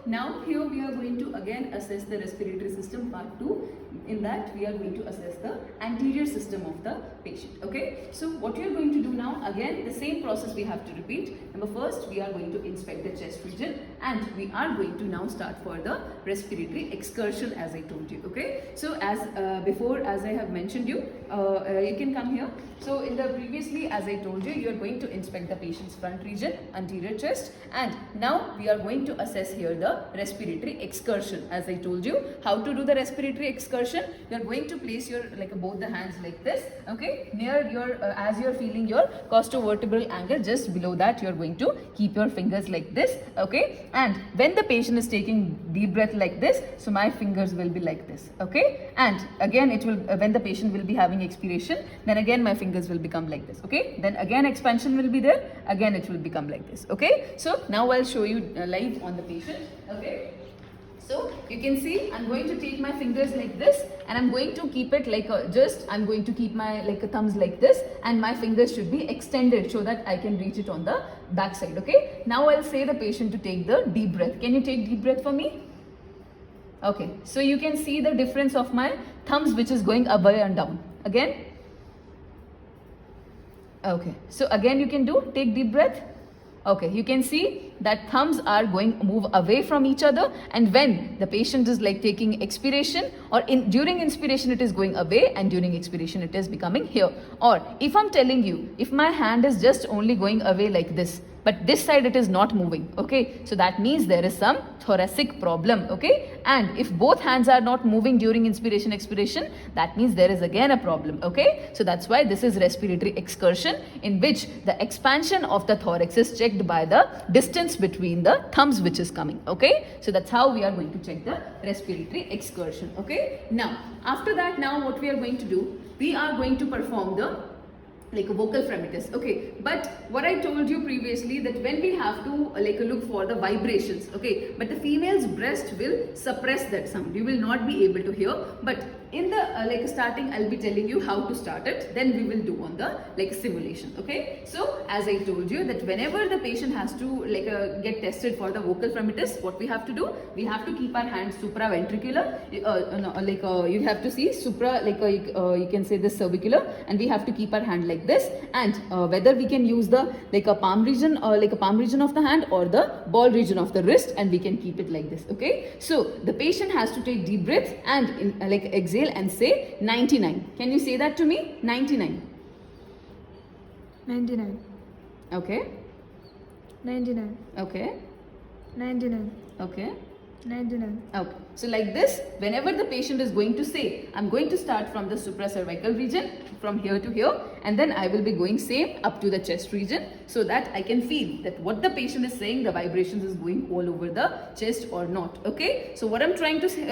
now here we are going to again assess the respiratory system part 2. In that we are going to assess the anterior system of the patient. Okay, so what you are going to do now, again the same process we have to repeat. Number first, we are going to inspect the chest region, and we are going to now start for the respiratory excursion, as I told you. Okay, so as before, as I have mentioned you, you can come here. So in the previously, as I told you, you are going to inspect the patient's front region, anterior chest, and now we are going to assess here the respiratory excursion. As I told you, how to do the respiratory excursion. You are going to place your both the hands like this. Okay, near your as you are feeling your costovertebral angle, just below that you are going to keep your fingers like this. Okay, and when the patient is taking deep breath like this, so my fingers will be like this. Okay, and again it will when the patient will be having expiration, then again my fingers will become like this. Okay, then again expansion will be there, again it will become like this. Okay, so now I'll show you live on the patient. Okay, so you can see I'm going to take my fingers like this, and I'm going to keep it like I'm going to keep my thumbs like this, and my fingers should be extended so that I can reach it on the back side. Okay, now I'll say the patient to take the deep breath. Can you take deep breath for me? Okay, so you can see the difference of my thumbs, which is going up and down. Again. Okay, so again you can do take deep breath. Okay, you can see that thumbs are move away from each other, and when the patient is taking expiration, or during inspiration it is going away, and during expiration it is becoming here. Or if I'm telling you, if my hand is just only going away like this, but this side it is not moving, okay, so that means there is some thoracic problem. Okay, and if both hands are not moving during inspiration expiration, that means there is again a problem. Okay, so that's why this is respiratory excursion, in which the expansion of the thorax is checked by the distance between the thumbs which is coming. Okay, so that's how we are going to check the respiratory excursion. Okay, now after that, now what we are going to do, we are going to perform the a vocal fremitus. Okay, but what I told you previously, that when we have to look for the vibrations, okay, but the female's breast will suppress that sound, you will not be able to hear. But in the starting, I'll be telling you how to start it, then we will do on the simulation. Okay, so as I told you, that whenever the patient has to get tested for the vocal fremitus, what we have to do, we have to keep our hands supraventricular, you have to see supra, you can say this cervicular, and we have to keep our hand like this, and whether we can use the a palm region, or a palm region of the hand, or the ball region of the wrist, and we can keep it like this. Okay, so the patient has to take deep breath and exhale and say 99. Can you say that to me? 99. 99. Okay. 99. Okay. 99. Okay. 99. Okay. So like this, whenever the patient is going to say, I'm going to start from the supracervical region, from here to here, and then I will be going same up to the chest region, so that I can feel that what the patient is saying, the vibrations is going all over the chest or not. Okay, so what I'm trying to say,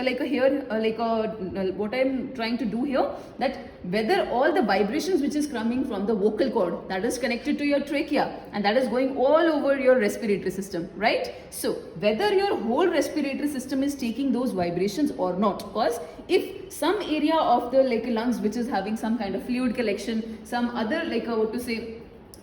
what I'm trying to do here, that whether all the vibrations which is coming from the vocal cord, that is connected to your trachea, and that is going all over your respiratory system, right? So whether your whole respiratory system is taking those vibrations or not, because if some area of the lungs which is having some kind of fluid collection, some other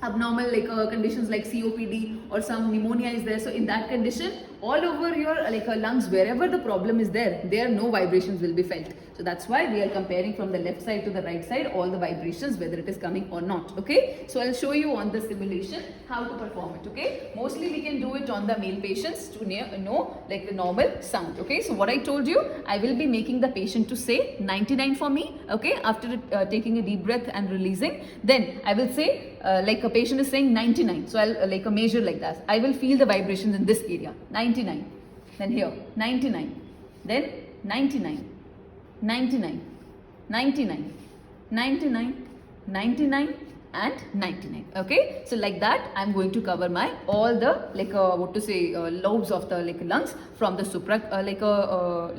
abnormal conditions like COPD or some pneumonia is there, so in that condition, all over your lungs, wherever the problem is there no vibrations will be felt. So that's why we are comparing from the left side to the right side, all the vibrations, whether it is coming or not. Okay, so I'll show you on the simulation how to perform it. Okay, mostly we can do it on the male patients to know the normal sound. Okay, so what I told you, I will be making the patient to say 99 for me. Okay, after taking a deep breath and releasing, then I will say a patient is saying 99, so I'll measure like that. I will feel the vibrations in this area, 99, then here 99, then 99, 99, 99, 99, 99, and 99. Okay, so like that I'm going to cover my all the lobes of the lungs, from the supra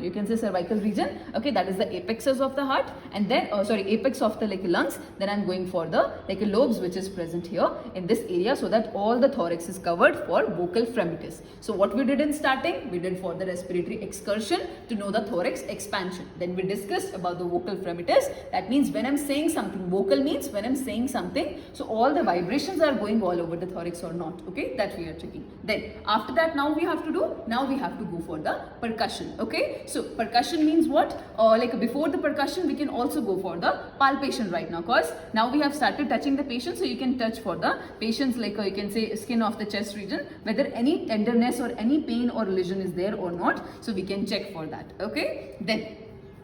you can say cervical region. Okay, that is the apexes of the heart, and then apex of the lungs. Then I'm going for the lobes which is present here in this area, so that all the thorax is covered for vocal fremitus. So what we did in starting, we did for the respiratory excursion to know the thorax expansion. Then we discussed about the vocal fremitus. That means when I'm saying something, vocal means when I'm saying something breathing, so all the vibrations are going all over the thorax or not, okay, that we are checking. Then after that, now we have to go for the percussion, okay. So percussion means what? Like before the percussion, we can also go for the palpation right now, cause now we have started touching the patient, so you can touch for the patient's like you can say skin of the chest region, whether any tenderness or any pain or lesion is there or not, so we can check for that, okay. Then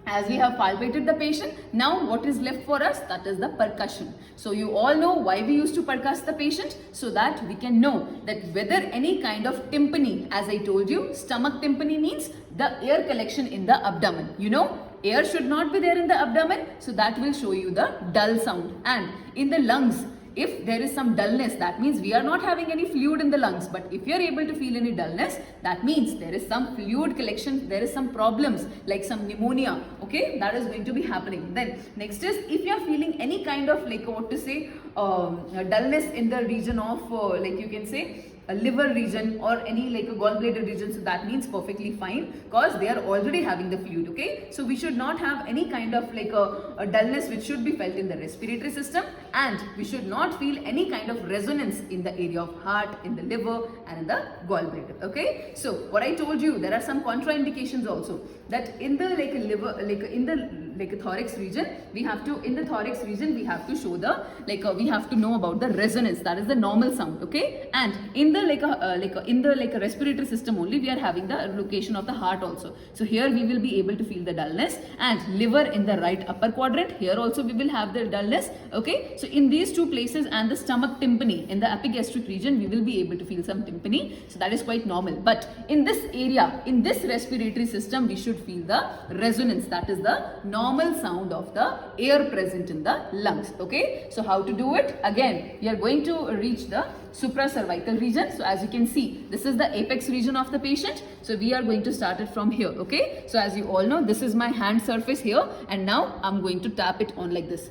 as we have palpated the patient, now what is left for us? That is the percussion. So you all know why we used to percuss the patient, so that we can know that whether any kind of tympany, as I told you, stomach tympany means the air collection in the abdomen. You know, air should not be there in the abdomen, so that will show you the dull sound. And in the lungs, if there is some dullness, that means we are not having any fluid in the lungs. But if you are able to feel any dullness, that means there is some fluid collection, there is some problems like some pneumonia, okay, that is going to be happening. Then next is, if you are feeling any kind of like what to say dullness in the region of like you can say a liver region or any like a gallbladder region, so that means perfectly fine, because they are already having the fluid, okay. So we should not have any kind of like a dullness which should be felt in the respiratory system, and we should not feel any kind of resonance in the area of heart, in the liver and in the gallbladder, okay. So what I told you, there are some contraindications also, that in the like liver, like in the like a thorax region, we have to, in the thorax region we have to show the like we have to know about the resonance, that is the normal sound, okay. And in the in the respiratory system only, we are having the location of the heart also. So here we will be able to feel the dullness, and liver in the right upper quadrant, here also we will have the dullness, okay. So in these two places, and the stomach tympany in the epigastric region, we will be able to feel some tympany, so that is quite normal. But in this area, in this respiratory system, we should feel the resonance, that is the normal sound of the air present in the lungs, okay. So how to do it? Again, we are going to reach the supracervical region. So as you can see, this is the apex region of the patient, so we are going to start it from here, okay. So as you all know, this is my hand surface here, and now I'm going to tap it on like this.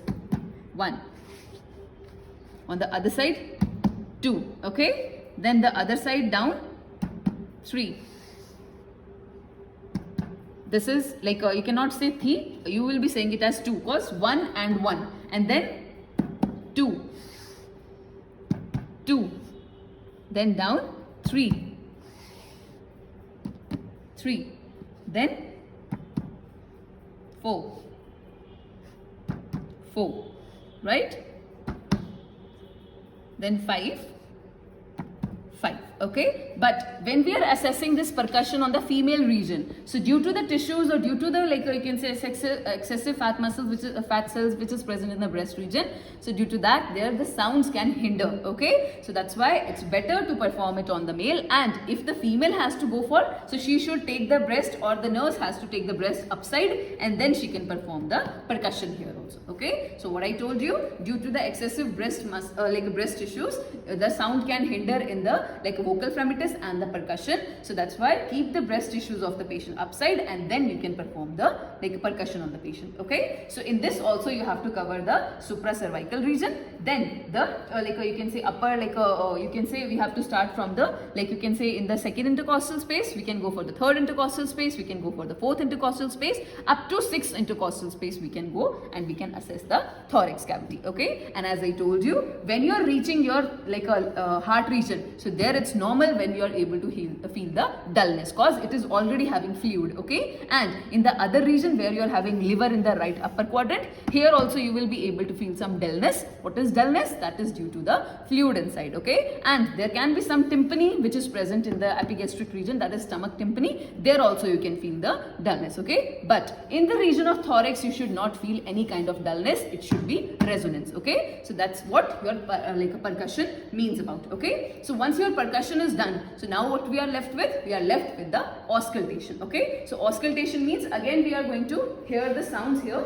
1, on the other side 2, okay, then the other side down 3. This is like you cannot say 3, you will be saying it as 2, because 1 and 1, and then 2, 2, then down 3, 3, then 4, 4, right, then 5, 5, okay. But when we are assessing this percussion on the female region, so due to the tissues or due to the like you can say excessive fat muscles, which is fat cells which is present in the breast region, so due to that, there the sounds can hinder, okay. So that's why it's better to perform it on the male. And if the female has to go for, so she should take the breast, or the nurse has to take the breast upside, and then she can perform the percussion here also, okay. So what I told you, due to the excessive breast like breast tissues, the sound can hinder in the like vocal fremitus and the percussion. So that's why keep the breast tissues of the patient upside, and then you can perform the like percussion on the patient, okay. So in this also you have to cover the supracervical region, then the like you can say upper like you can say we have to start from the like you can say in the second intercostal space, we can go for the third intercostal space, we can go for the fourth intercostal space, up to 6th intercostal space we can go, and we can assess the thorax cavity, okay. And as I told you, when you are reaching your like heart region, so there it's normal when you are able to feel the dullness, cause it is already having fluid, okay. And in the other region where you are having liver in the right upper quadrant, here also you will be able to feel some dullness. What is dullness? That is due to the fluid inside, okay. And there can be some tympany which is present in the epigastric region, that is stomach tympany, there also you can feel the dullness, okay. But in the region of thorax, you should not feel any kind of dullness, it should be resonance, okay. So that's what your like a percussion means about, okay. So once your percussion is done, so now what we are left with? We are left with the auscultation, okay. So auscultation means, again we are going to hear the sounds here.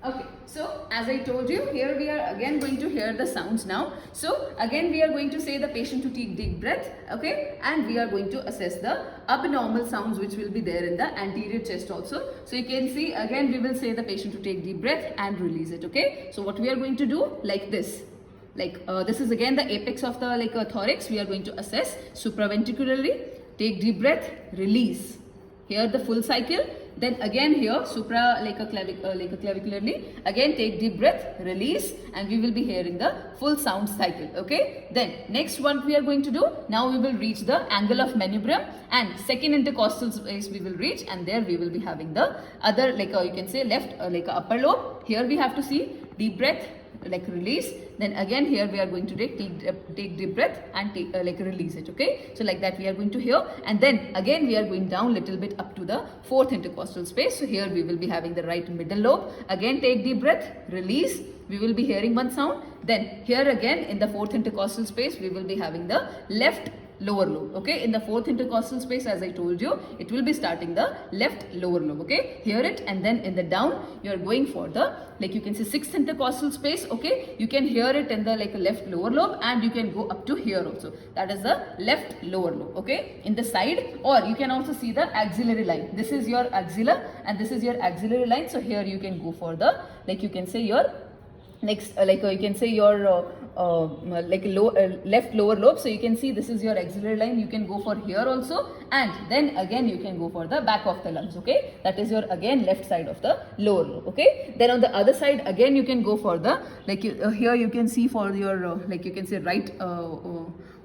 Okay, so as I told you, here we are again going to hear the sounds now. So again we are going to say the patient to take deep breath, okay, and we are going to assess the abnormal sounds which will be there in the anterior chest also. So you can see, again we will say the patient to take deep breath and release it, okay. So what we are going to do, like this, like this is again the apex of the like thorax, we are going to assess supraventricularly, take deep breath, release. Here the full cycle. Then again here supra like a clavicularly. Again take deep breath, release, and we will be hearing the full sound cycle. Okay. Then next what we are going to do, now we will reach the angle of manubrium, and second intercostal space we will reach, and there we will be having the other like you can say left like a upper lobe. Here we have to see deep breath, like release. Then again here we are going to take deep breath and take like release it. Okay, so like that we are going to hear, and then again we are going down little bit up to the fourth intercostal space. So here we will be having the right middle lobe. Again take deep breath, release. We will be hearing one sound. Then here again in the fourth intercostal space we will be having the left lower lobe. Okay, in the fourth intercostal space, as I told you, it will be starting the left lower lobe. Okay, hear it, and then in the down you are going for the like you can say sixth intercostal space. Okay, you can hear it in the like left lower lobe, and you can go up to here also, that is the left lower lobe. Okay, in the side, or you can also see the axillary line. This is your axilla and this is your axillary line. So here you can go for the like you can say your next you can say your like left lower lobe. So you can see this is your axillary line. You can go for here also, and then again you can go for the back of the lungs. Okay, that is your again left side of the lower lobe. Okay, then on the other side again you can go for the like here you can see for your like you can say right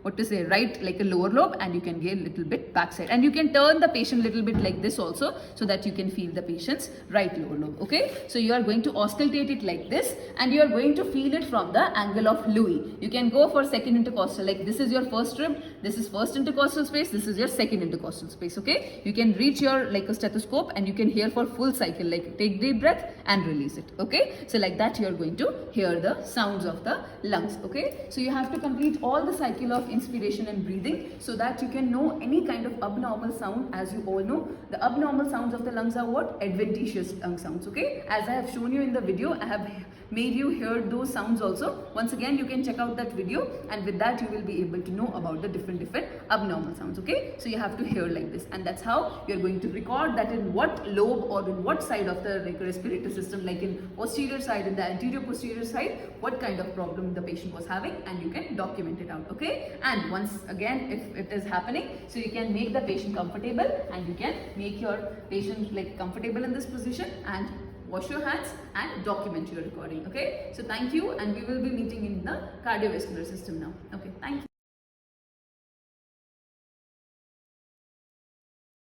what to say right like a lower lobe, and you can get a little bit backside, and you can turn the patient little bit like this also, so that you can feel the patient's right lower lobe. Okay, so you are going to auscultate it like this, and you are going to feel it from the angle of Louis. You can go for second intercostal, like this is your first rib, this is first intercostal space, this is your second intercostal space. Okay, you can reach your like a stethoscope, and you can hear for full cycle, like take deep breath and release it. Okay, so like that you are going to hear the sounds of the lungs. Okay, so you have to complete all the cycle of inspiration and breathing, so that you can know any kind of abnormal sound. As you all know, the abnormal sounds of the lungs are what? Adventitious lung sounds. Okay, as I have shown you in the video, I have made you hear those sounds also. Once again you can check out that video, and with that you will be able to know about the different abnormal sounds. Okay, so you have to hear like this, and that's how you're going to record that in what lobe or in what side of the like respiratory system, like in posterior side, in the anterior posterior side, what kind of problem the patient was having, and you can document it out. Okay, and once again if it is happening, so you can make the patient comfortable, and you can make your patient like comfortable in this position, and wash your hands and document your recording. Okay, so thank you, and we will be meeting in the cardiovascular system now. Okay, thank you.